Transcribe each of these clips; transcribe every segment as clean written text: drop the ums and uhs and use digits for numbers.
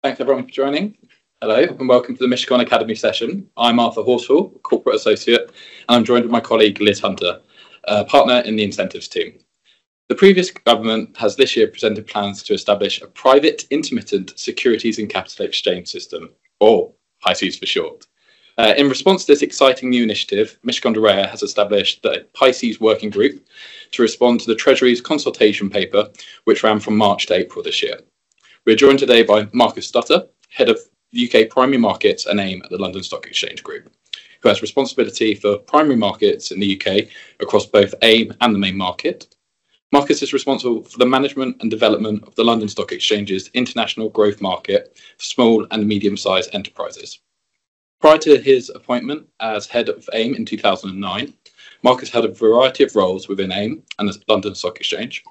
Thanks everyone for joining. Hello and welcome to the Michigan Academy session. I'm Arthur Horsfall, Corporate Associate, and I'm joined with my colleague Liz Hunter, partner in the incentives team. The previous government has this year presented plans to establish a private intermittent securities and capital exchange system, or PISCES for short. In response to this exciting new initiative, Michigan has established the PISCES working group to respond to the Treasury's consultation paper, which ran from March to April this year. We're joined today by Marcus Stuttard, Head of UK Primary Markets and AIM at the London Stock Exchange Group, who has responsibility for primary markets in the UK across both AIM and the main market. Marcus is responsible for the management and development of the London Stock Exchange's international growth market for small and medium-sized enterprises. Prior to his appointment as head of AIM in 2009, Marcus held a variety of roles within AIM and the London Stock Exchange,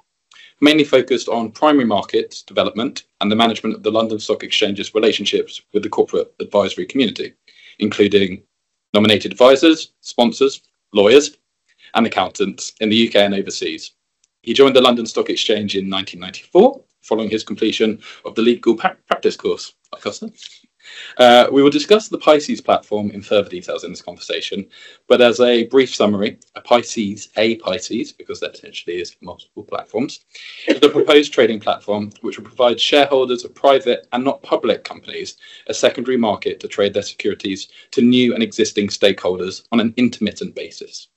mainly focused on primary market development and the management of the London Stock Exchange's relationships with the corporate advisory community, including nominated advisors, sponsors, lawyers, and accountants in the UK and overseas. He joined the London Stock Exchange in 1994, following his completion of the legal practice course. We will discuss the PISCES platform in further details in this conversation, but as a brief summary, a PISCES, because there potentially is multiple platforms, is the proposed trading platform which will provide shareholders of private and not public companies a secondary market to trade their securities to new and existing stakeholders on an intermittent basis.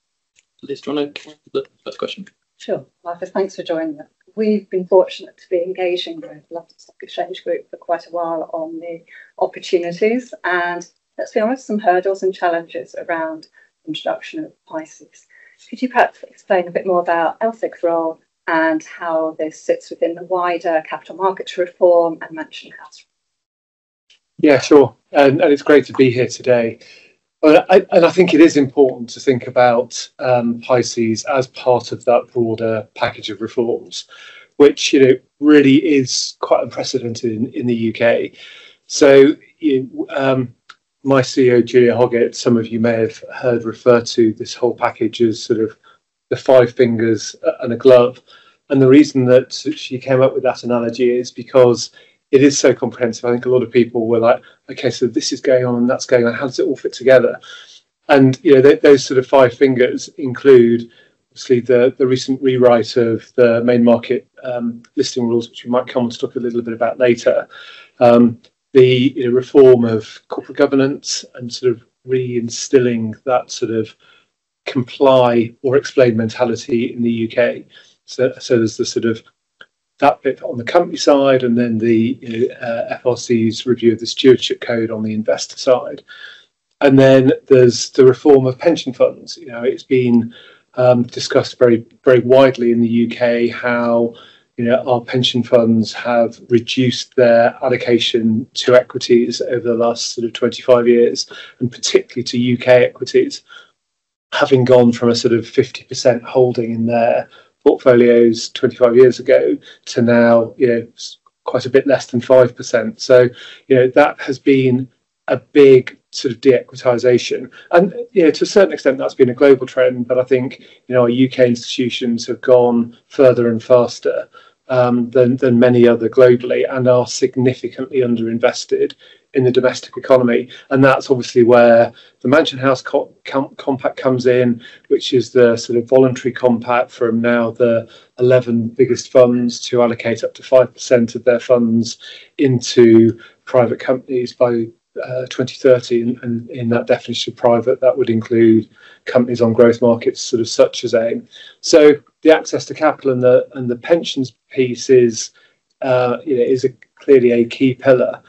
Liz, do you want to the first question? Sure, Marcus, thanks for joining us. We've been fortunate to be engaging with the London Stock Exchange Group for quite a while on the opportunities and, let's be honest, some hurdles and challenges around the introduction of PISCES. Could you perhaps explain a bit more about LSEG's role and how this sits within the wider capital markets reform and Mansion House? Yeah, sure. And it's great to be here today. And I think it is important to think about PISCES as part of that broader package of reforms, which really is quite unprecedented in the UK. So my CEO, Julia Hoggett, some of you may have heard refer to this whole package as sort of the 5 fingers and a glove. And the reason that she came up with that analogy is because it is so comprehensive. I think a lot of people were like, okay, so this is going on and that's going on. How does it all fit together? And those sort of 5 fingers include obviously the recent rewrite of the main market listing rules, which we might come on to talk a little bit about later. The reform of corporate governance and sort of reinstilling that sort of comply or explain mentality in the UK. So there's the sort of that bit on the company side, and then the FRC's review of the stewardship code on the investor side. And then there's the reform of pension funds. It's been discussed very, very widely in the UK how our pension funds have reduced their allocation to equities over the last sort of 25 years, and particularly to UK equities, having gone from a sort of 50% holding in their portfolios 25 years ago to now, quite a bit less than 5%. So, that has been a big sort of de-equitisation. And, to a certain extent, that's been a global trend. But I think, our UK institutions have gone further and faster than many other globally, and are significantly underinvested in the domestic economy. And that's obviously where the Mansion House Compact comes in, which is the sort of voluntary compact from now the 11 biggest funds to allocate up to 5% of their funds into private companies by 2030. And in that definition of private, that would include companies on growth markets, sort of such as AIM. So the access to capital and the pensions piece is clearly a key pillar.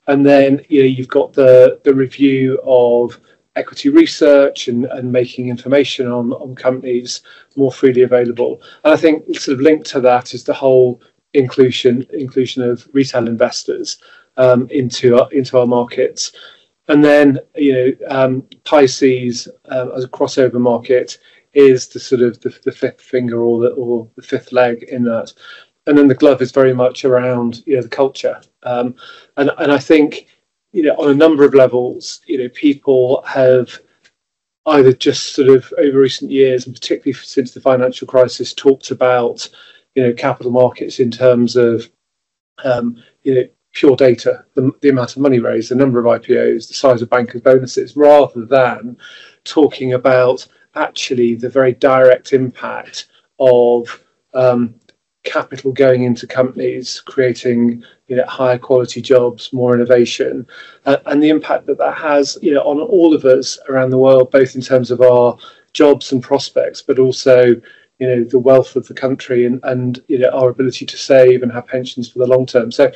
And then you've got the review of equity research and making information on companies more freely available. And I think sort of linked to that is the whole inclusion of retail investors into our markets. And then PISCES as a crossover market is the sort of the 5th finger or the 5th leg in that. And then the glove is very much around the culture. And I think on a number of levels, people have either just sort of over recent years, and particularly since the financial crisis, talked about capital markets in terms of pure data, the amount of money raised, the number of IPOs, the size of bankers' bonuses, rather than talking about actually the very direct impact of capital going into companies, creating higher quality jobs, more innovation, and the impact that has on all of us around the world, both in terms of our jobs and prospects, but also the wealth of the country and our ability to save and have pensions for the long term. So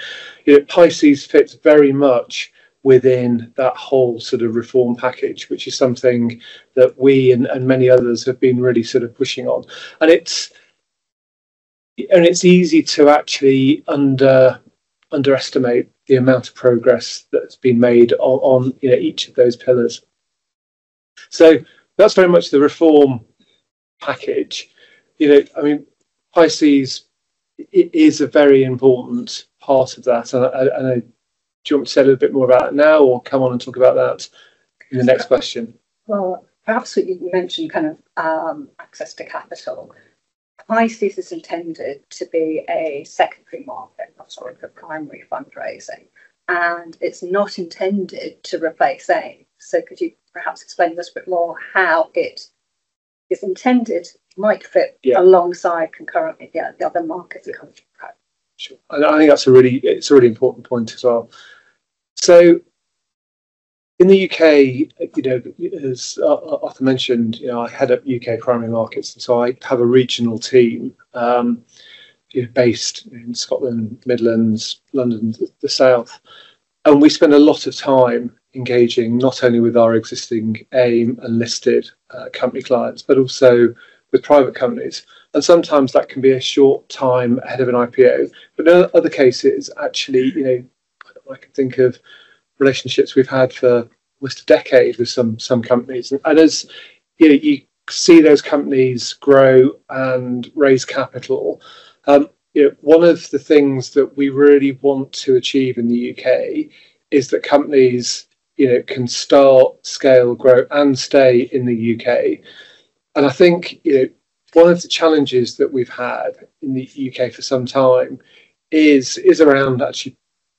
PISCES fits very much within that whole sort of reform package, which is something that we and many others have been really sort of pushing on. And it's easy to actually underestimate the amount of progress that's been made on each of those pillars. So that's very much the reform package. I mean, PISCES is a very important part of that. And do you want me to say a little bit more about it now, or come on and talk about that in the next question? Well, perhaps you mentioned kind of access to capital. PISCES is intended to be a secondary market, not sort of a primary fundraising, and it's not intended to replace AIM. So could you perhaps explain a little bit more how it is intended, might fit alongside concurrently the other markets? Sure. I think that's a really important point as well. So in the UK, as Arthur mentioned, I head up UK primary markets, and so I have a regional team based in Scotland, Midlands, London, the South, and we spend a lot of time engaging not only with our existing AIM and listed company clients, but also with private companies. And sometimes that can be a short time ahead of an IPO, but in other cases, actually, I can think of relationships we've had for almost a decade with some companies, and as you see those companies grow and raise capital, one of the things that we really want to achieve in the UK is that companies can start, scale, grow, and stay in the UK. And I think one of the challenges that we've had in the UK for some time is around actually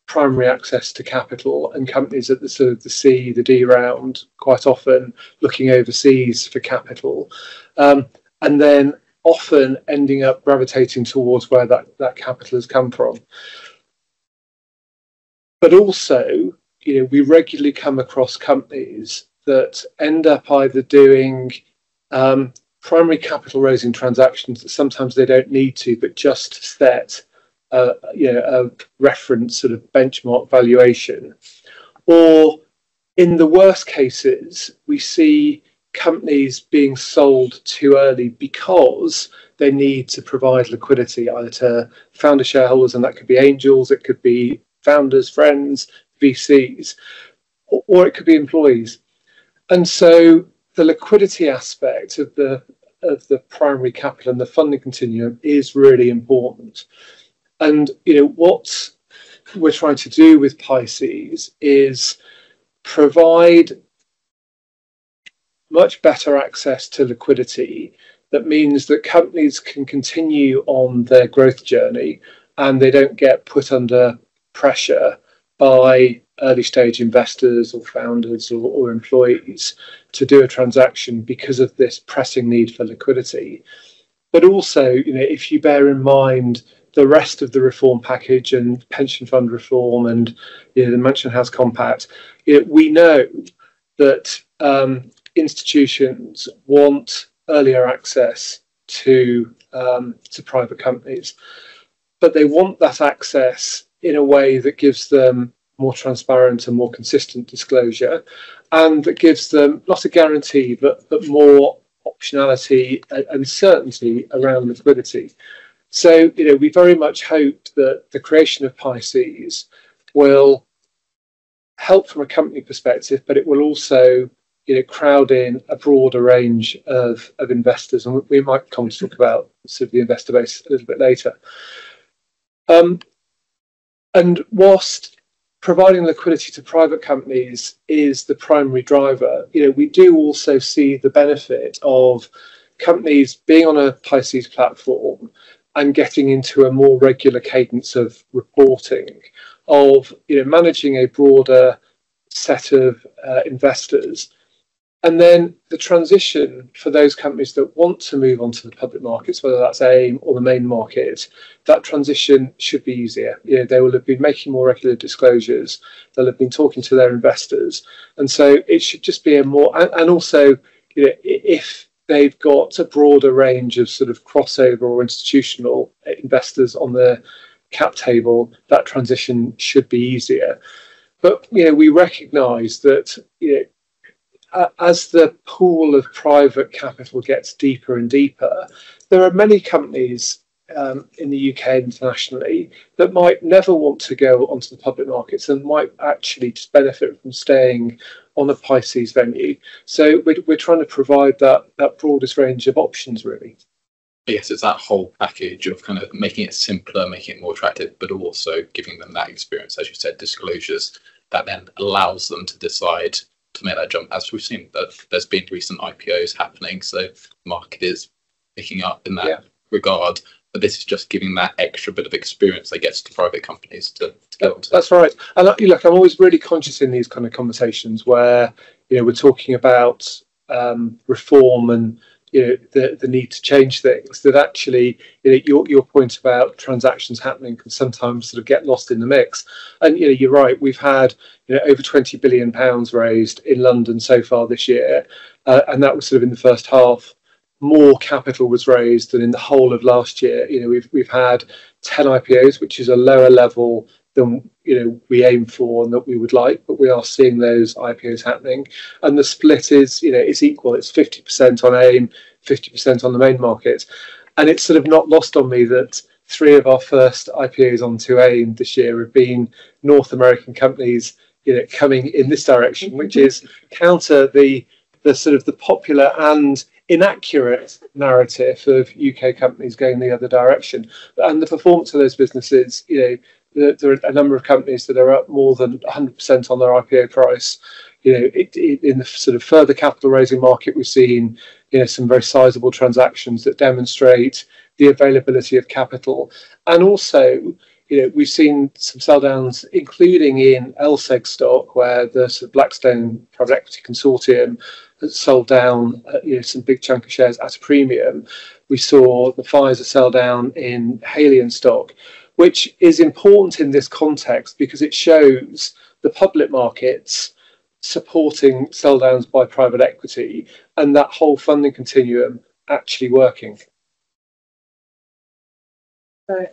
primary access to capital, and companies at the sort of the C, the D round, quite often looking overseas for capital, and then often ending up gravitating towards where that capital has come from. But also, we regularly come across companies that end up either doing primary capital raising transactions that sometimes they don't need to, but just set a reference sort of benchmark valuation. Or in the worst cases, we see companies being sold too early because they need to provide liquidity either to founder shareholders, and that could be angels, it could be founders, friends, VCs, or it could be employees. And so the liquidity aspect of the primary capital and the funding continuum is really important. And what we're trying to do with PISCES is provide much better access to liquidity. That means that companies can continue on their growth journey and they don't get put under pressure by early stage investors or founders or employees to do a transaction because of this pressing need for liquidity. But also, if you bear in mind the rest of the reform package and pension fund reform and the Mansion House Compact, we know that institutions want earlier access to private companies, but they want that access in a way that gives them more transparent and more consistent disclosure, and that gives them not a guarantee but more optionality and certainty around liquidity. So we very much hope that the creation of PISCES will help from a company perspective, but it will also crowd in a broader range of investors, and we might come to talk about sort of the investor base a little bit later. And whilst providing liquidity to private companies is the primary driver, we do also see the benefit of companies being on a PISCES platform and getting into a more regular cadence of reporting of managing a broader set of investors. And then the transition for those companies that want to move onto the public markets, whether that's AIM or the main market, that transition should be easier. They will have been making more regular disclosures. They'll have been talking to their investors. And so it should just be a more, and also, if they've got a broader range of sort of crossover or institutional investors on the cap table, that transition should be easier. But, we recognise that, as the pool of private capital gets deeper and deeper, there are many companies in the UK and internationally that might never want to go onto the public markets and might actually just benefit from staying on a PISCES venue. So we're trying to provide that broadest range of options, really. Yes, it's that whole package of kind of making it simpler, making it more attractive, but also giving them that experience, as you said, disclosures that then allows them to decide to make that jump. As we've seen, that there's been recent IPOs happening, so the market is picking up in that regard. But this is just giving that extra bit of experience they get to private companies to go on to. That's right. And look, I'm always really conscious in these kind of conversations where we're talking about reform and the need to change things, that actually your point about transactions happening can sometimes sort of get lost in the mix. And you're right, we've had over £20 billion raised in London so far this year, and that was sort of in the first half. More capital was raised than in the whole of last year. We've had 10 IPOs, which is a lower level than we aim for and that we would like, but we are seeing those IPOs happening, and the split is it's equal. It's 50% on AIM, 50% on the main market, and it's sort of not lost on me that 3 of our first IPOs onto AIM this year have been North American companies coming in this direction, which is counter the sort of the popular and inaccurate narrative of UK companies going the other direction. And the performance of those businesses, there are a number of companies that are up more than 100% on their IPO price. In the sort of further capital raising market, we've seen some very sizable transactions that demonstrate the availability of capital. And also, we've seen some sell downs, including in LSEG stock, where the sort of Blackstone Private Equity Consortium has sold down some big chunk of shares at a premium. We saw the Pfizer sell down in Haleon stock, which is important in this context because it shows the public markets supporting sell downs by private equity and that whole funding continuum actually working. So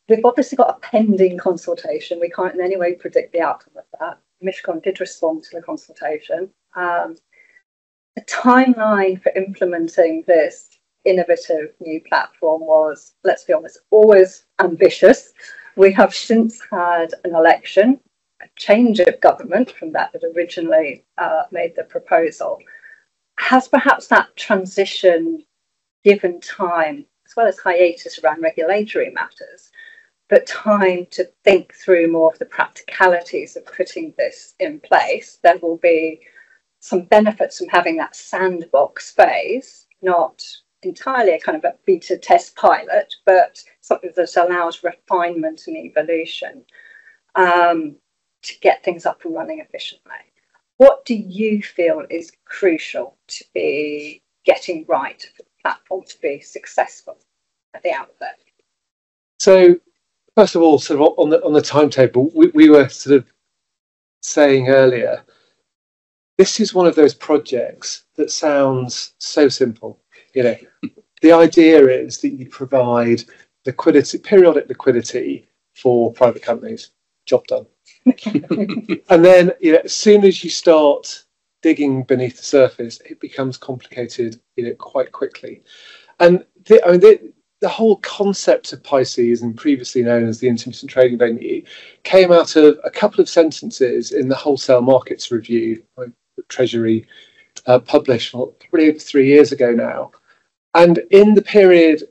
we've obviously got a pending consultation. We can't in any way predict the outcome of that. Mishcon did respond to the consultation. The timeline for implementing this innovative new platform was, let's be honest, always ambitious. We have since had an election, a change of government from that originally made the proposal. Has perhaps that transition given time, as well as hiatus around regulatory matters, but time to think through more of the practicalities of putting this in place? There will be some benefits from having that sandbox phase, not entirely a kind of a beta test pilot, but something that allows refinement and evolution to get things up and running efficiently. What do you feel is crucial to be getting right for the platform to be successful at the outset? So, first of all, sort of on the timetable, we were sort of saying earlier, this is one of those projects that sounds so simple. The idea is that you provide liquidity, periodic liquidity for private companies. Job done. And then, as soon as you start digging beneath the surface, it becomes complicated, quite quickly. And the whole concept of PISCES, and previously known as the Intermittent Trading Venue, came out of a couple of sentences in the Wholesale Markets Review that Treasury published probably 3 years ago now. And in the period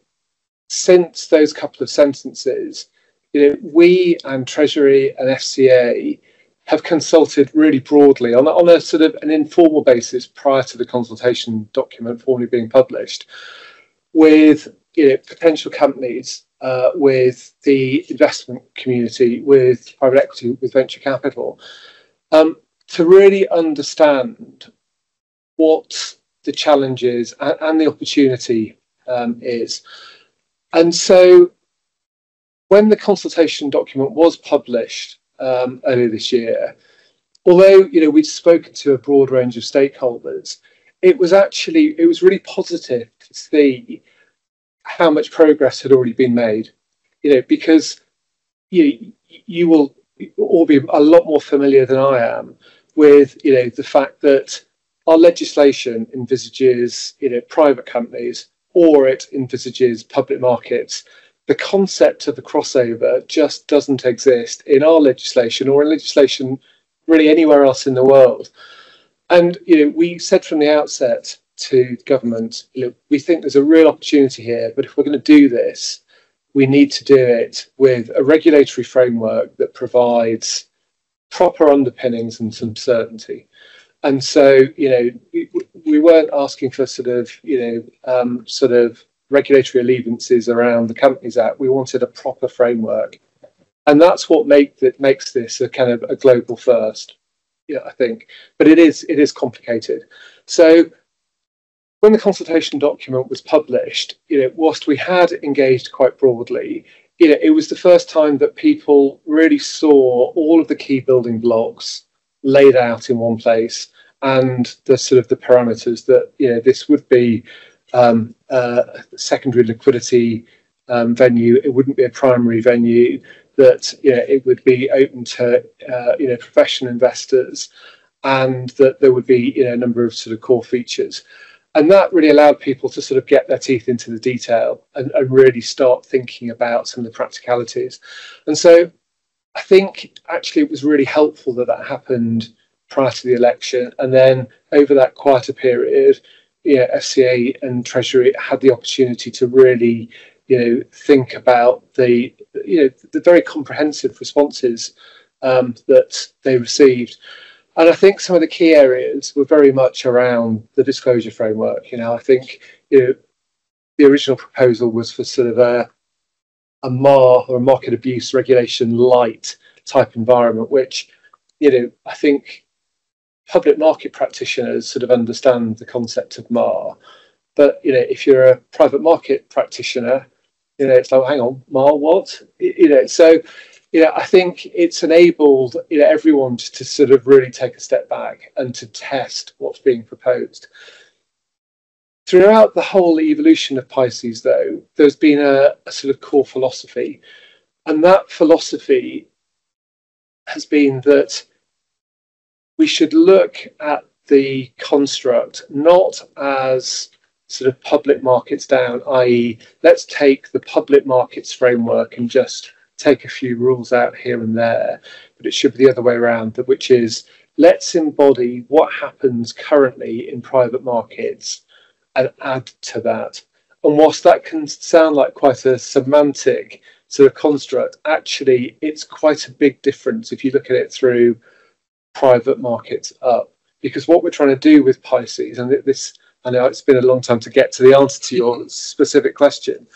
since those couple of sentences, we and Treasury and FCA have consulted really broadly on a sort of an informal basis prior to the consultation document formally being published with potential companies with the investment community, with private equity, with venture capital, to really understand what the challenges and the opportunity is. And so when the consultation document was published earlier this year, although we'd spoken to a broad range of stakeholders, it was really positive to see how much progress had already been made. Because you will all be a lot more familiar than I am with the fact that our legislation envisages private companies, or it envisages public markets. The concept of the crossover just doesn't exist in our legislation or in legislation really anywhere else in the world. And we said from the outset to government, we think there's a real opportunity here, but if we're going to do this, we need to do it with a regulatory framework that provides proper underpinnings and some certainty. And so, we weren't asking for sort of regulatory allegiances around the Companies Act. We wanted a proper framework, and that's what makes this a kind of a global first. I think, but it is complicated. So when the consultation document was published, whilst we had engaged quite broadly, it was the first time that people really saw all of the key building blocks laid out in one place, and the sort of the parameters that this would be a secondary liquidity venue. It wouldn't be a primary venue. That it would be open to professional investors, and that there would be a number of sort of core features. And that really allowed people to sort of get their teeth into the detail and really start thinking about some of the practicalities. And so I think actually it was really helpful that happened prior to the election. And then over that quieter period, FCA and Treasury had the opportunity to really think about the very comprehensive responses that they received. And I think some of the key areas were very much around the disclosure framework. I think the original proposal was for sort of a MAR, or a market abuse regulation light type environment, which I think public market practitioners sort of understand the concept of MAR. But if you're a private market practitioner, it's like, hang on, MAR what? So I think it's enabled everyone to sort of really take a step back and to test what's being proposed. Throughout the whole evolution of PISCES, though, there's been a sort of core philosophy, and that philosophy has been that we should look at the construct not as sort of public markets down, i.e., let's take the public markets framework and just take a few rules out here and there, but it should be the other way around, which is let's embody what happens currently in private markets and add to that. And whilst that can sound like quite a semantic sort of construct, actually it's quite a big difference if you look at it through private markets up. Because what we're trying to do with PISCES, and this, I know it's been a long time to get to the answer to your specific question,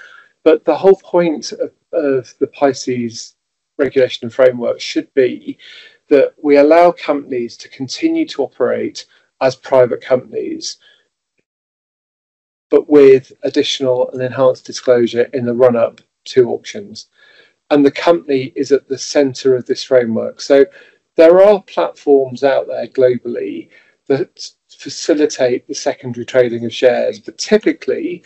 but the whole point of the PISCES regulation and framework should be that we allow companies to continue to operate as private companies, but with additional and enhanced disclosure in the run-up to auctions. And the company is at the centre of this framework. So there are platforms out there globally that facilitate the secondary trading of shares, but typically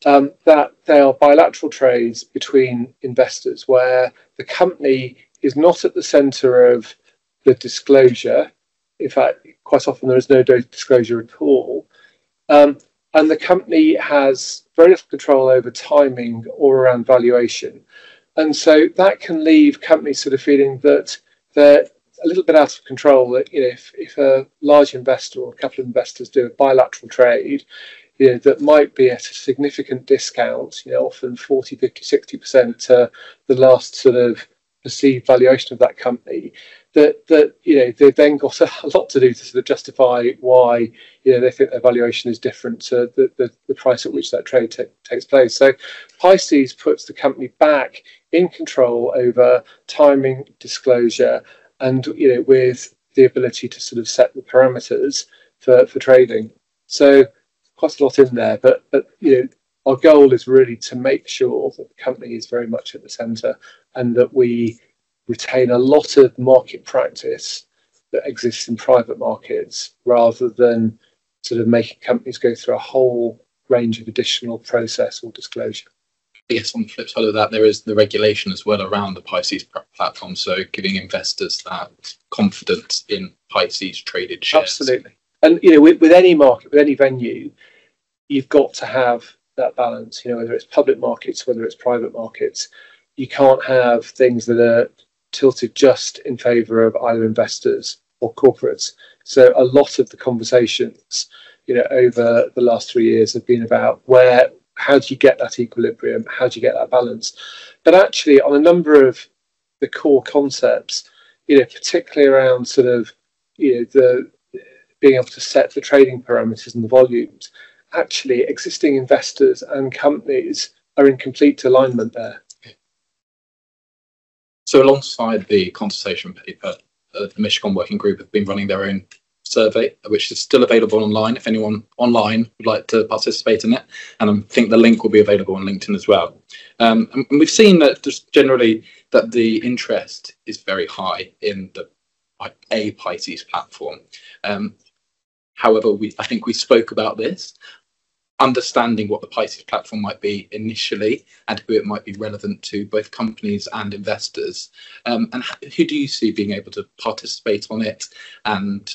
that they are bilateral trades between investors where the company is not at the centre of the disclosure. In fact, quite often there is no disclosure at all. And the company has very little control over timing or around valuation. And so that can leave companies sort of feeling that they're a little bit out of control, that if a large investor or a couple of investors do a bilateral trade, that might be at a significant discount, often 40, 50, 60% to the last sort of perceived valuation of that company, that they've then got a lot to do to sort of justify why they think their valuation is different to the price at which that trade takes place. So PISCES puts the company back in control over timing, disclosure, and with the ability to sort of set the parameters for trading. So quite a lot in there, but our goal is really to make sure that the company is very much at the centre and that we retain a lot of market practice that exists in private markets, rather than sort of making companies go through a whole range of additional process or disclosure. I guess on the flip side of that, there is the regulation as well around the PISCES platform, so giving investors that confidence in PISCES traded shares. Absolutely. And with any market, with any venue, you've got to have that balance, whether it's public markets, whether it's private markets. You can't have things that are tilted just in favour of either investors or corporates. So a lot of the conversations, over the last 3 years have been about how do you get that equilibrium? How do you get that balance? But actually, on a number of the core concepts, particularly around sort of, the being able to set the trading parameters and the volumes, actually existing investors and companies are in complete alignment there. So alongside the consultation paper, the Michigan Working Group have been running their own survey, which is still available online if anyone online would like to participate in it. And I think the link will be available on LinkedIn as well. And we've seen that just generally that the interest is very high in the PISCES platform. However, I think we spoke about this, understanding what the PISCES platform might be initially and who it might be relevant to both companies and investors. And who do you see being able to participate on it? And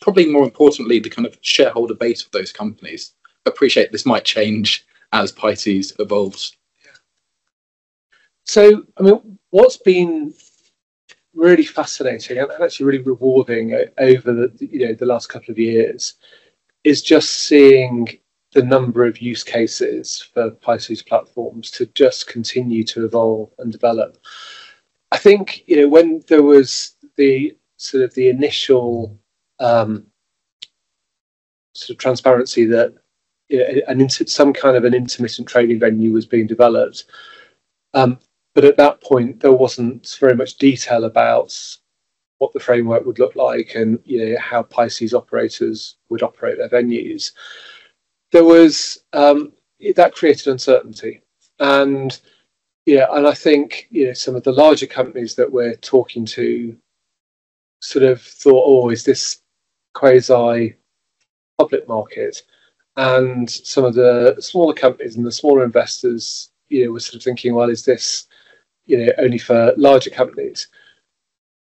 probably more importantly, the kind of shareholder base of those companies. Appreciate this might change as PISCES evolves. Yeah. So, I mean, what's been really fascinating and actually really rewarding over the last couple of years is just seeing the number of use cases for PISCES platforms to just continue to evolve and develop. I think when there was the sort of the initial sort of transparency that some kind of an intermittent trading venue was being developed, but at that point there wasn't very much detail about what the framework would look like and how PISCES operators would operate their venues. There was that created uncertainty, and I think some of the larger companies that we're talking to sort of thought, oh, is this quasi public market? And some of the smaller companies and the smaller investors were sort of thinking, well, is this only for larger companies?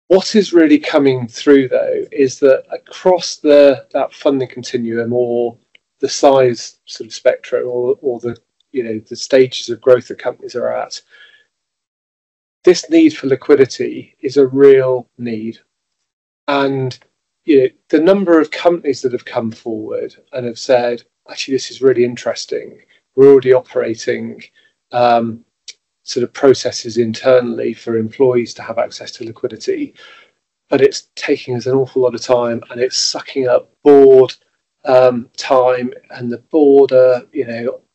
What is really coming through though is that across that funding continuum, or the size sort of spectrum, or the the stages of growth that companies are at, this need for liquidity is a real need. And the number of companies that have come forward and have said, actually, this is really interesting. We're already operating sort of processes internally for employees to have access to liquidity, but it's taking us an awful lot of time, and it's sucking up board time, and the board are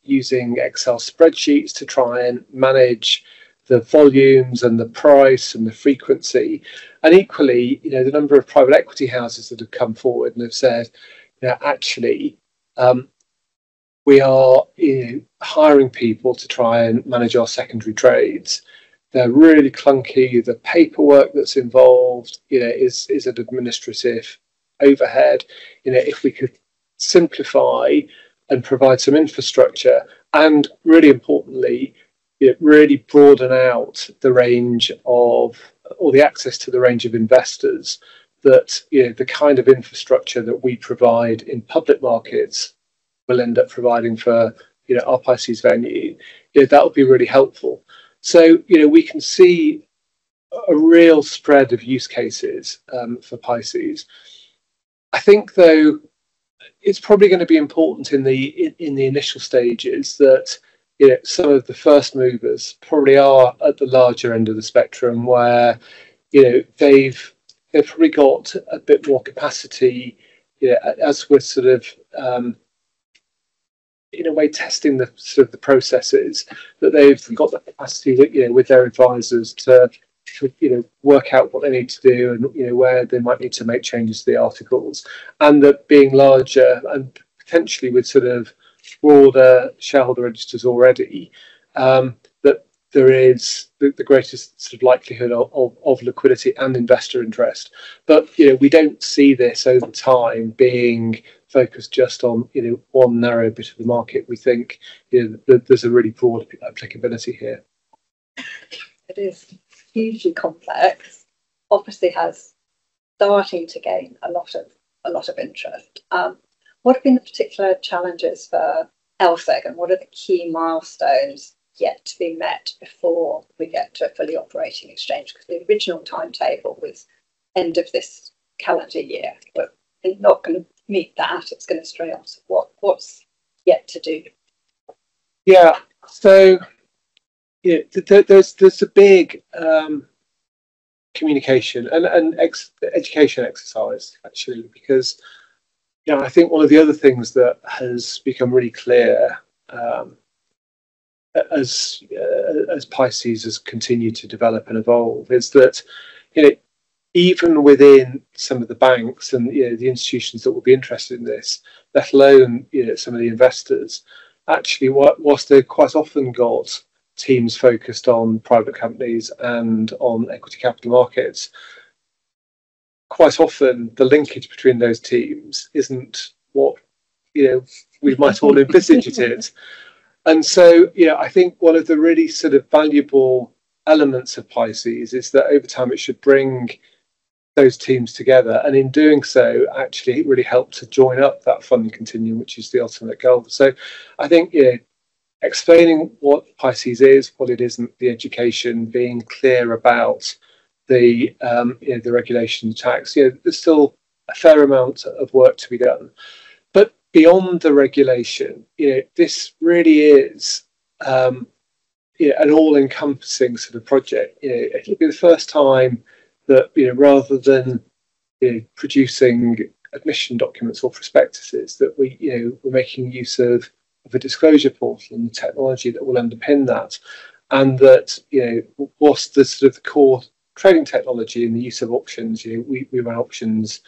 using Excel spreadsheets to try and manage the volumes and the price and the frequency. And equally, the number of private equity houses that have come forward and have said, actually, we are hiring people to try and manage our secondary trades. They're really clunky. The paperwork that's involved, is an administrative overhead. If we could simplify and provide some infrastructure, and really importantly, really broaden out the range of, or the access to the range of investors that the kind of infrastructure that we provide in public markets will end up providing for our PISCES venue, that would be really helpful. So we can see a real spread of use cases for PISCES. I think though it's probably going to be important in the initial stages that some of the first movers probably are at the larger end of the spectrum, where they've probably got a bit more capacity, as we're sort of in a way testing the sort of the processes, that they've got the capacity that, with their advisors to work out what they need to do, and where they might need to make changes to the articles, and that being larger and potentially with sort of broader shareholder registers already, that there is the greatest sort of likelihood of liquidity and investor interest. But we don't see this over time being focused just on one narrow bit of the market. We think that there's a really broad applicability here. It is hugely complex. Obviously, has starting to gain a lot of interest. What have been the particular challenges for LSEG, and what are the key milestones yet to be met before we get to a fully operating exchange? Because the original timetable was end of this calendar year, but we're not going to meet that. It's going to stray on. So what's yet to do? Yeah, so there's a big communication and education exercise, actually, because I think one of the other things that has become really clear as PISCES has continued to develop and evolve is that even within some of the banks and the institutions that will be interested in this, let alone some of the investors, actually, whilst they've quite often got teams focused on private companies and on equity capital markets, quite often the linkage between those teams isn't what we might all envisage it is. And so I think one of the really sort of valuable elements of PISCES is that over time it should bring those teams together, and in doing so actually really help to join up that funding continuum, which is the ultimate goal. So I think explaining what PISCES is, what it isn't, the education, being clear about the regulation tax, there's still a fair amount of work to be done. But beyond the regulation, this really is an all-encompassing sort of project. It'll be the first time that rather than producing admission documents or prospectuses, that we're making use of a disclosure portal and the technology that will underpin that, and that whilst the sort of the core trading technology and the use of options, we run options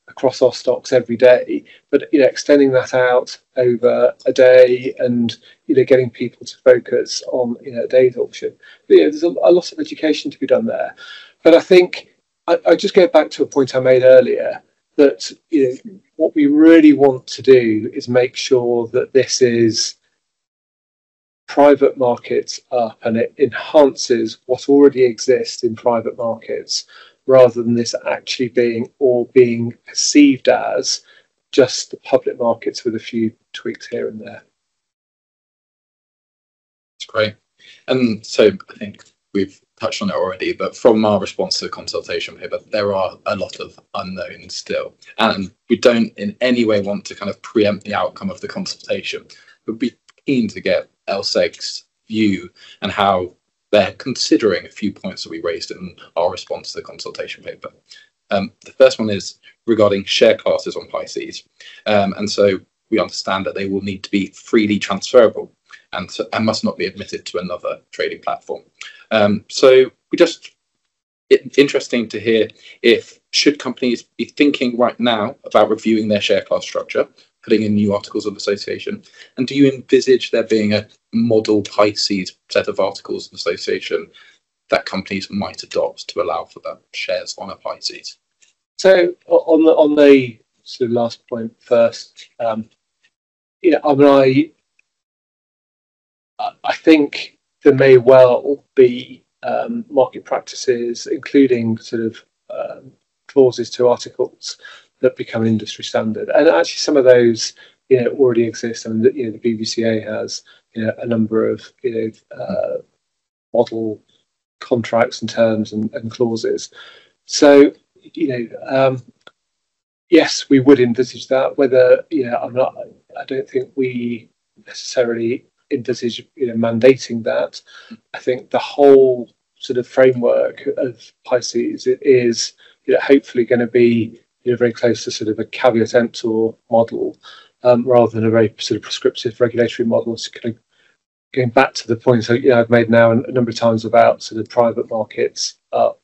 across our stocks every day, but extending that out over a day and getting people to focus on a day's auction. But, there's a lot of education to be done there. But I think I just go back to a point I made earlier, that what we really want to do is make sure that this is private markets up and it enhances what already exists in private markets, rather than this actually being perceived as just the public markets with a few tweaks here and there. That's great. And so I think we've touched on it already, but from our response to the consultation paper, there are a lot of unknowns still, and we don't in any way want to kind of preempt the outcome of the consultation. We'd be keen to get LSEG's view and how they're considering a few points that we raised in our response to the consultation paper. The first one is regarding share classes on PISCES, and so we understand that they will need to be freely transferable and must not be admitted to another trading platform. So it's interesting to hear should companies be thinking right now about reviewing their share class structure, putting in new articles of association, and do you envisage there being a model PISCES set of articles of association that companies might adopt to allow for that shares on a PISCES? So on the sort of last point first, I think there may well be market practices, including sort of clauses to articles that become industry standard, and actually some of those already exist. I mean, the BVCA has a number of model contracts and terms and clauses. So yes, we would envisage that. Whether I don't think we necessarily envisage mandating that. I think the whole sort of framework of PISCES is hopefully going to be very close to sort of a caveat emptor model, rather than a very sort of prescriptive regulatory model. So kind of going back to the point I've made now a number of times about sort of private markets. But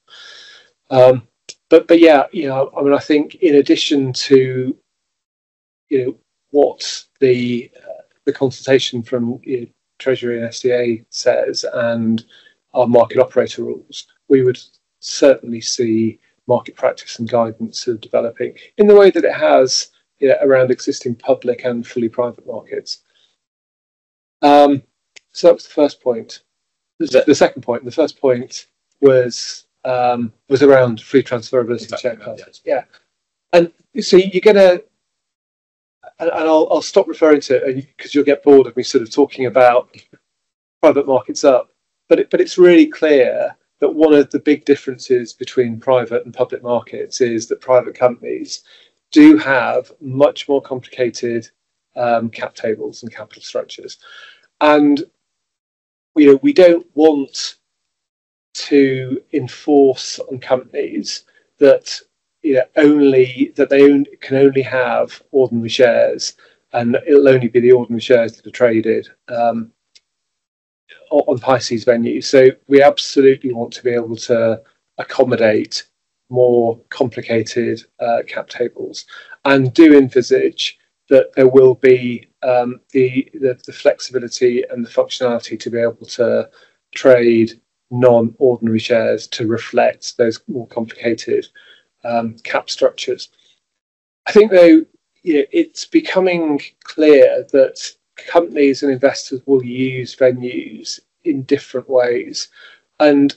yeah, I mean, I think in addition to what the consultation from Treasury and SDA says and our market operator rules, we would certainly see market practice and guidance of developing in the way that it has around existing public and fully private markets. So that was the first point. The second point, the first point was around free transferability of share classes. Yeah, and so you're gonna, and I'll stop referring to it because you'll get bored of me sort of talking about private markets up. But it's really clear that one of the big differences between private and public markets is that private companies do have much more complicated cap tables and capital structures, and we don't want to enforce on companies that they can only have ordinary shares, and it'll only be the ordinary shares that are traded on PISCES venues. So we absolutely want to be able to accommodate more complicated cap tables, and do envisage that there will be the flexibility and the functionality to be able to trade non-ordinary shares to reflect those more complicated cap structures. I think, though, it's becoming clear that companies and investors will use venues in different ways, and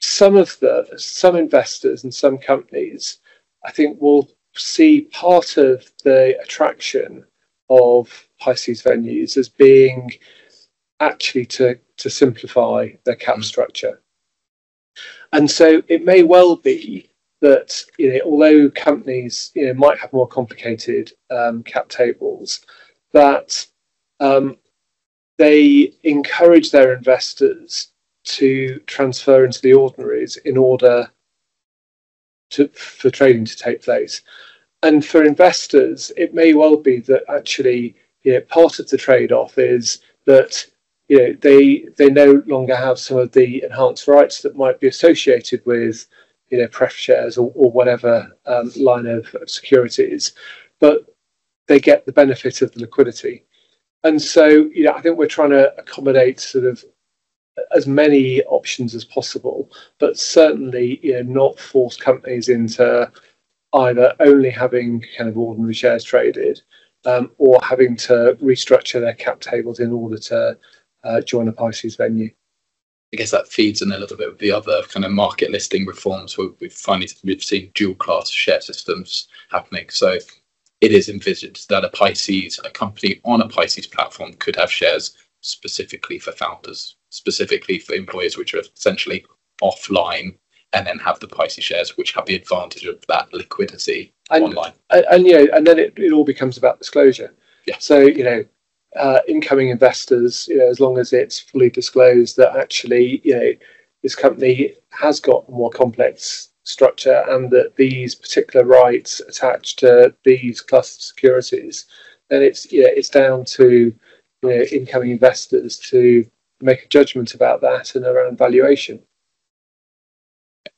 some investors and some companies, I think, will see part of the attraction of PISCES venues as being actually to simplify their cap structure. And so it may well be that although companies might have more complicated cap tables, that they encourage their investors to transfer into the ordinaries in order for trading to take place. And for investors, it may well be that actually part of the trade-off is that they no longer have some of the enhanced rights that might be associated with pref shares or whatever line of securities, but they get the benefit of the liquidity. And so I think we're trying to accommodate sort of as many options as possible, but certainly not force companies into either only having kind of ordinary shares traded, or having to restructure their cap tables in order to join a PISCES venue. I guess that feeds in a little bit with the other kind of market listing reforms where we've seen dual class share systems happening. So it is envisaged that a company on a PISCES platform could have shares specifically for founders, specifically for employees, which are essentially offline, and then have the PISCES shares, which have the advantage of that liquidity online. And then it all becomes about disclosure. Yeah. So incoming investors, as long as it's fully disclosed that actually this company has got a more complex structure and that these particular rights attached to these cluster securities, then it's down to incoming investors to make a judgment about that and around valuation. I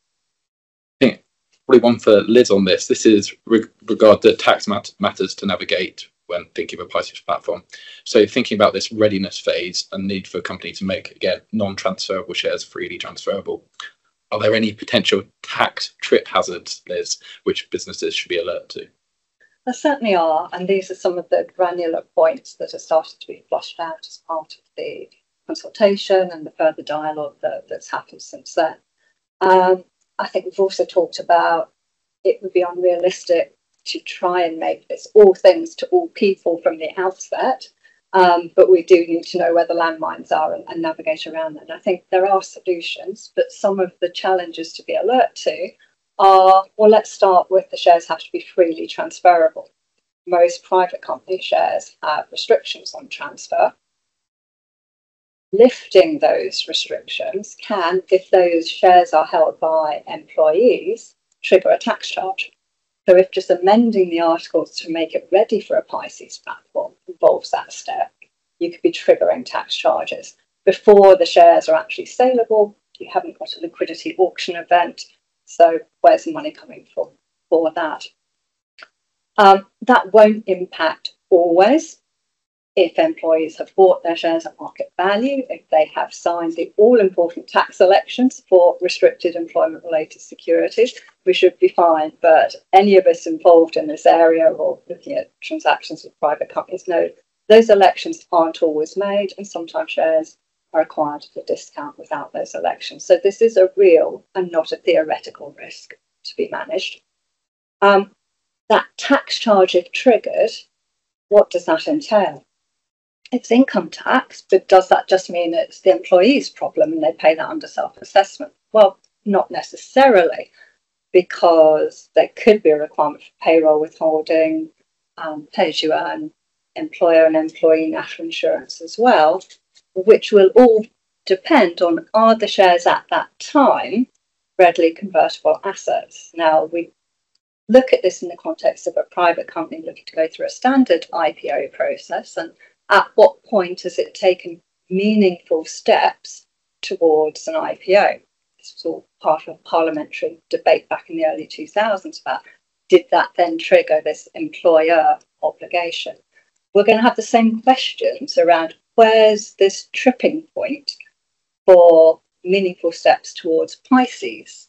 think probably one for Liz on this. This is regard to tax matters to navigate when thinking of a PISCES platform. So thinking about this readiness phase and need for a company to make, again, non-transferable shares freely transferable. Are there any potential tax trip hazards, Liz, which businesses should be alert to? There certainly are, and these are some of the granular points that are starting to be flushed out as part of the consultation and the further dialogue that's happened since then. I think we've also talked about it would be unrealistic to try and make this all things to all people from the outset, but we do need to know where the landmines are and navigate around them. And I think there are solutions, but some of the challenges to be alert to are, well, let's start with the shares have to be freely transferable. Most private company shares have restrictions on transfer. Lifting those restrictions can, if those shares are held by employees, trigger a tax charge. So if just amending the articles to make it ready for a PISCES platform involves that step, you could be triggering tax charges. Before the shares are actually saleable, you haven't got a liquidity auction event. So where's the money coming from for that? That won't impact always. If employees have bought their shares at market value, if they have signed the all-important tax elections for restricted employment-related securities, we should be fine. But any of us involved in this area or looking at transactions with private companies know those elections aren't always made, and sometimes shares are acquired at a discount without those elections. So this is a real and not a theoretical risk to be managed. That tax charge, if triggered, what does that entail? It's income tax, but does that just mean it's the employee's problem and they pay that under self-assessment? Well, not necessarily, because there could be a requirement for payroll withholding, pay-as-you-earn, employer and employee national insurance as well, which will all depend on, are the shares at that time readily convertible assets? Now, we look at this in the context of a private company looking to go through a standard IPO process, and at what point has it taken meaningful steps towards an IPO? This was all part of a parliamentary debate back in the early 2000s about, did that then trigger this employer obligation? We're going to have the same questions around where's this tripping point for meaningful steps towards PISCES.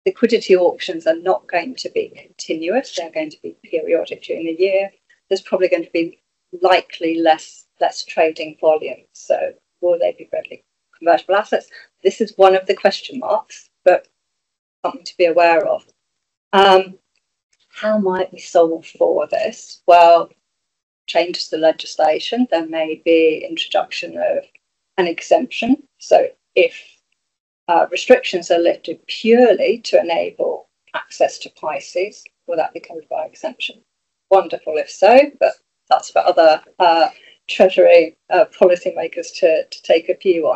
Liquidity auctions are not going to be continuous. They're going to be periodic during the year. There's probably going to be likely less trading volume. So will they be readily convertible assets? This is one of the question marks, but something to be aware of. How might we solve for this? Well, changes to legislation. There may be introduction of an exemption. So if restrictions are lifted purely to enable access to PISCES, will that be covered by exemption? Wonderful if so, but that's for other Treasury policymakers to take a view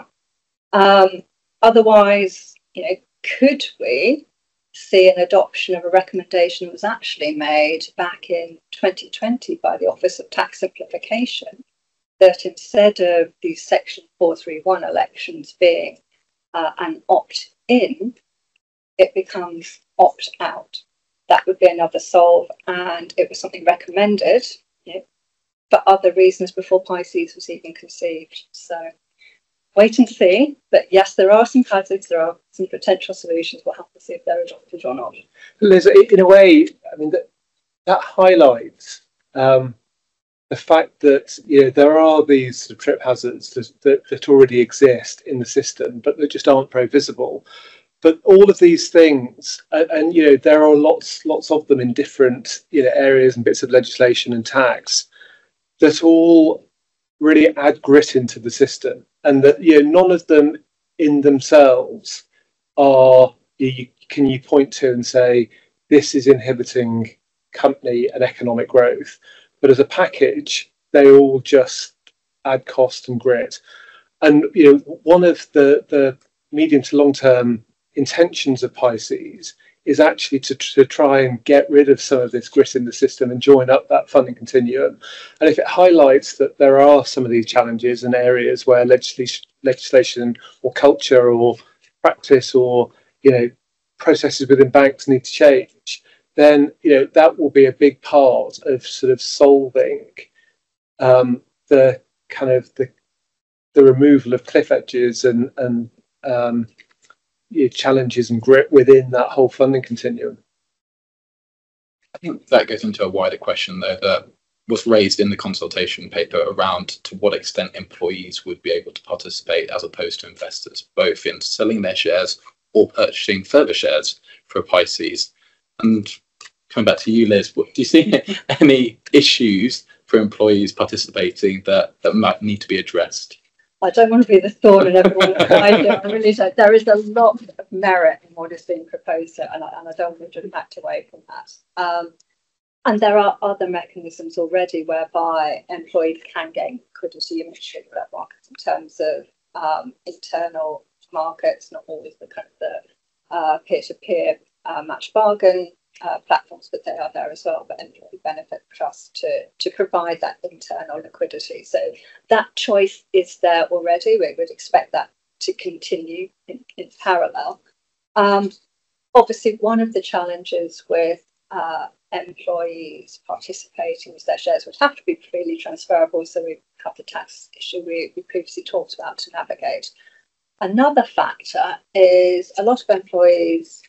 on. Otherwise, could we see an adoption of a recommendation that was actually made back in 2020 by the Office of Tax Simplification, that instead of these Section 431 elections being an opt-in, it becomes opt-out. That would be another solve, and it was something recommended for other reasons before PISCES was even conceived. So wait and see. But yes, there are some hazards, there are some potential solutions. We'll have to see if they're adopted or not. Liz, in a way, I mean, that highlights the fact that there are these sort of trip hazards that already exist in the system, but that just aren't very visible. But all of these things, and there are lots of them in different areas and bits of legislation and tax, that all really add grit into the system, and that none of them in themselves are can you point to and say this is inhibiting company and economic growth. But as a package, they all just add cost and grit. And one of the medium to long term intentions of PISCES is actually to try and get rid of some of this grit in the system and join up that funding continuum. And if it highlights that there are some of these challenges and areas where legislation or culture or practice or processes within banks need to change, then that will be a big part of sort of solving the kind of the removal of cliff edges and challenges and grit within that whole funding continuum. I think that goes into a wider question, though, that was raised in the consultation paper around to what extent employees would be able to participate as opposed to investors, both in selling their shares or purchasing further shares for PISCES. And coming back to you, Liz, do you see any issues for employees participating that might need to be addressed? I don't want to be the thorn in everyone's side. I really don't. There is a lot of merit in what is being proposed, and I don't want to back away from that. And there are other mechanisms already whereby employees can gain liquidity in that market in terms of internal markets, not always the kind of the peer-to-peer match bargain platforms, but they are there as well. But employee benefit trust to provide that internal liquidity. So that choice is there already. We would expect that to continue in parallel. Obviously, one of the challenges with employees participating with their shares would have to be freely transferable. So we have the tax issue we previously talked about to navigate. Another factor is a lot of employees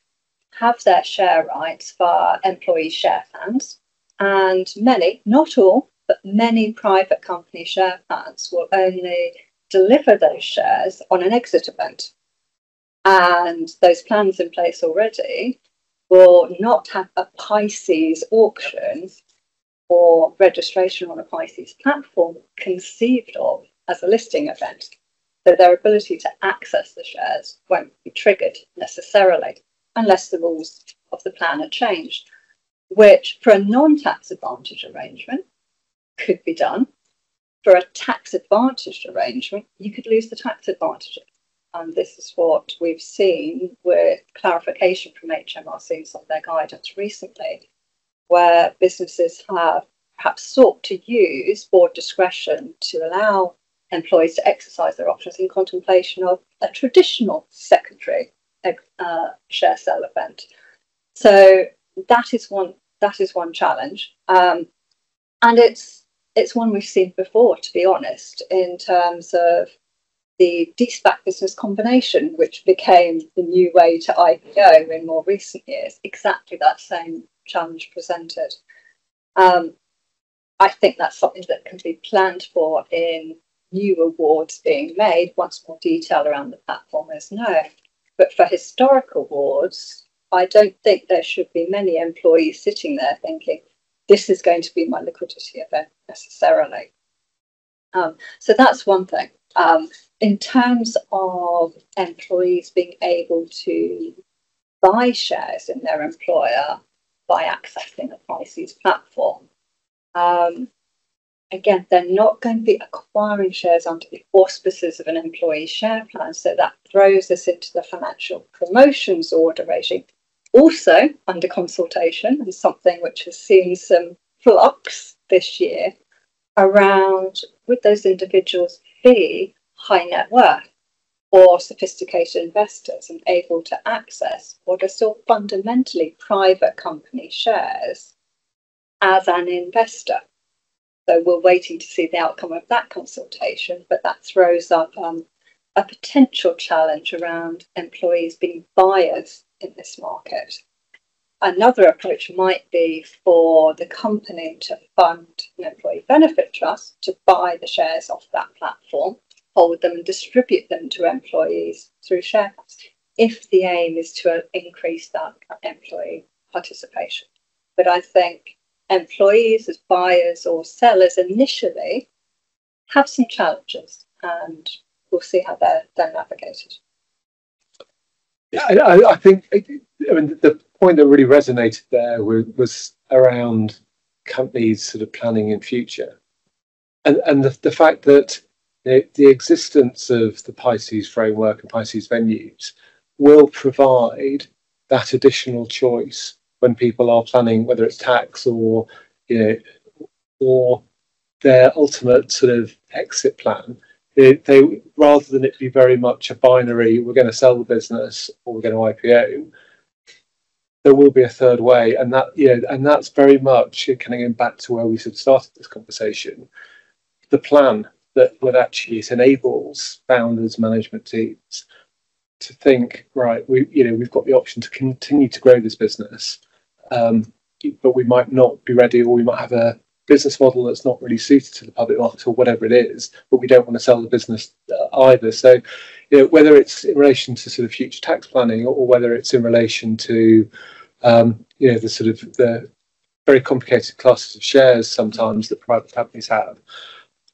have their share rights via employee share plans, and many, not all, but many private company share plans will only deliver those shares on an exit event. And those plans in place already will not have a PISCES auction or registration on a PISCES platform conceived of as a listing event. So their ability to access the shares won't be triggered necessarily unless the rules of the plan are changed, which for a non-tax advantage arrangement could be done. For a tax advantaged arrangement, you could lose the tax advantages. And this is what we've seen with clarification from HMRC and some of their guidance recently, where businesses have perhaps sought to use board discretion to allow employees to exercise their options in contemplation of a traditional secondary share sale event. So that is one challenge, and it's one we've seen before, to be honest, in terms of the de-SPAC business combination, which became the new way to IPO in more recent years. Exactly that same challenge presented. I think that's something that can be planned for in new awards being made once more detail around the platform is known. But for historic awards, I don't think there should be many employees sitting there thinking, this is going to be my liquidity event necessarily. So that's one thing. In terms of employees being able to buy shares in their employer by accessing a PISCES platform, again, they're not going to be acquiring shares under the auspices of an employee share plan. So that throws us into the financial promotions order regime, also under consultation, and something which has seen some flux this year around would those individuals be high net worth or sophisticated investors and able to access what are still fundamentally private company shares as an investor. So we're waiting to see the outcome of that consultation, but that throws up a potential challenge around employees being buyers in this market. Another approach might be for the company to fund an employee benefit trust to buy the shares off that platform, hold them and distribute them to employees through share plans, if the aim is to increase that employee participation. But I think employees as buyers or sellers initially have some challenges, and we'll see how they're navigated. I think, I mean, the point that really resonated there was around companies sort of planning in future, and the fact that the existence of the PISCES framework and PISCES venues will provide that additional choice when people are planning, whether it's tax or or their ultimate sort of exit plan. They rather than it be very much a binary, we're going to sell the business or we're going to IPO, there will be a third way, and that's very much coming back to where we sort of started this conversation. The plan that would actually enables founders, management teams to think, right, we've got the option to continue to grow this business, but we might not be ready, or we might have a business model that's not really suited to the public market or whatever it is, but we don't want to sell the business either. So, whether it's in relation to sort of future tax planning or whether it's in relation to, the sort of the very complicated classes of shares sometimes that private companies have,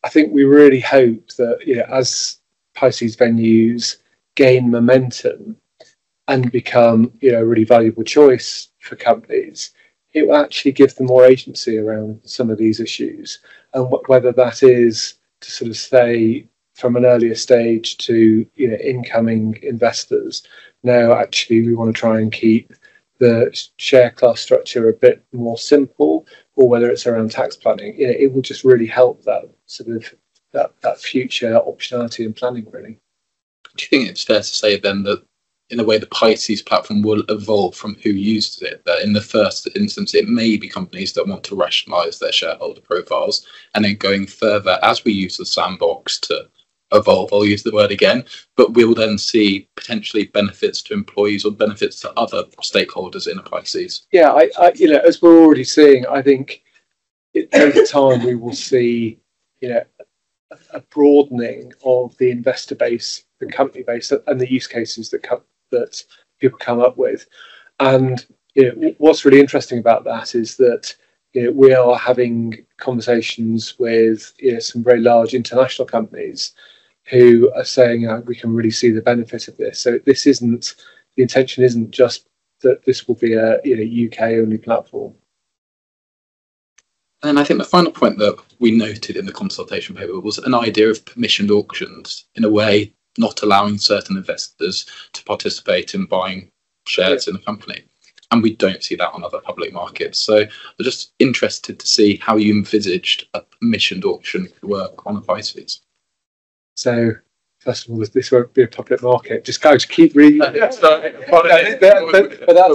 I think we really hope that, as PISCES venues gain momentum and become, a really valuable choice for companies, it will actually give them more agency around some of these issues, and whether that is to sort of say from an earlier stage to incoming investors. Now, actually, we want to try and keep the share class structure a bit more simple, or whether it's around tax planning. It will just really help that sort of that future optionality and planning, really. Do you think it's fair to say then that in a way the PISCES platform will evolve from who uses it, that in the first instance it may be companies that want to rationalise their shareholder profiles, and then going further as we use the sandbox to evolve, I'll use the word again, but we'll then see potentially benefits to employees or benefits to other stakeholders in a PISCES? Yeah, I as we're already seeing, I think over time we will see a broadening of the investor base, the company base, and the use cases that people come up with. And what's really interesting about that is that we are having conversations with some very large international companies who are saying we can really see the benefit of this. So this isn't, the intention isn't just that this will be a UK only platform. And I think the final point that we noted in the consultation paper was an idea of permissioned auctions, in a way not allowing certain investors to participate in buying shares in a company. And we don't see that on other public markets. So I'm just interested to see how you envisaged a permissioned auction could work on a PISCES. So first of all, this won't be a public market. Just go to keep reading. But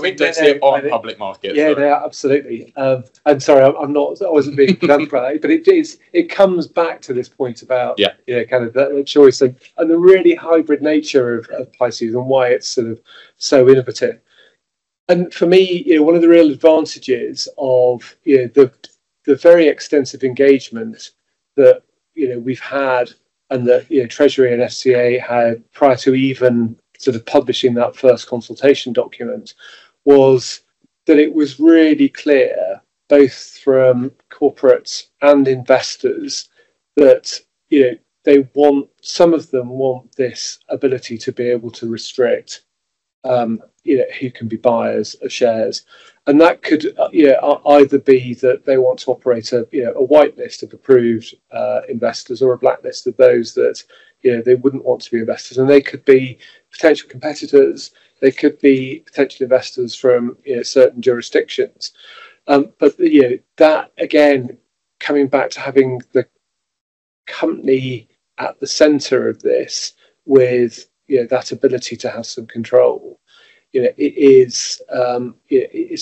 we don't see it on public markets. Yeah, no, absolutely. I'm sorry, I wasn't being pedantic about that, but it comes back to this point about kind of the choice and the really hybrid nature of PISCES and why it's sort of so innovative. And for me, one of the real advantages of the very extensive engagement that we've had, and that Treasury and FCA had prior to even sort of publishing that first consultation document, was that it was really clear, both from corporates and investors, that some of them want this ability to be able to restrict who can be buyers of shares. And that could either be that they want to operate a whitelist of approved investors, or a blacklist of those that they wouldn't want to be investors. And they could be potential competitors. They could be potential investors from certain jurisdictions. But that again, coming back to having the company at the centre of this, with that ability to have some control. It is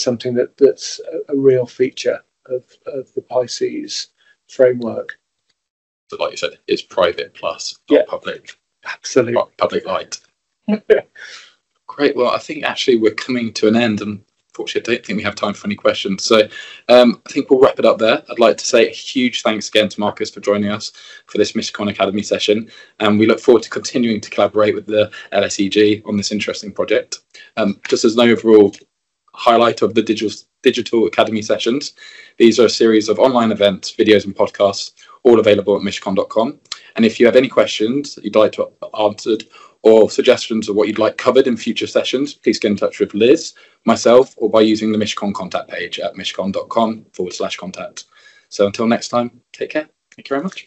something that's a real feature of the PISCES framework. So like you said, it's private plus, not public. Absolutely. Public light. Great. Well, I think actually we're coming to an end, and unfortunately I don't think we have time for any questions. So I think we'll wrap it up there. I'd like to say a huge thanks again to Marcus for joining us for this Mishcon Academy session. And we look forward to continuing to collaborate with the LSEG on this interesting project. Just as an overall highlight of the digital academy sessions, these are a series of online events, videos and podcasts, all available at mishcon.com. And if you have any questions that you'd like to have answered, or suggestions of what you'd like covered in future sessions, please get in touch with Liz, myself, or by using the Mishcon contact page at mishcon.com/contact. So until next time, take care. Thank you very much.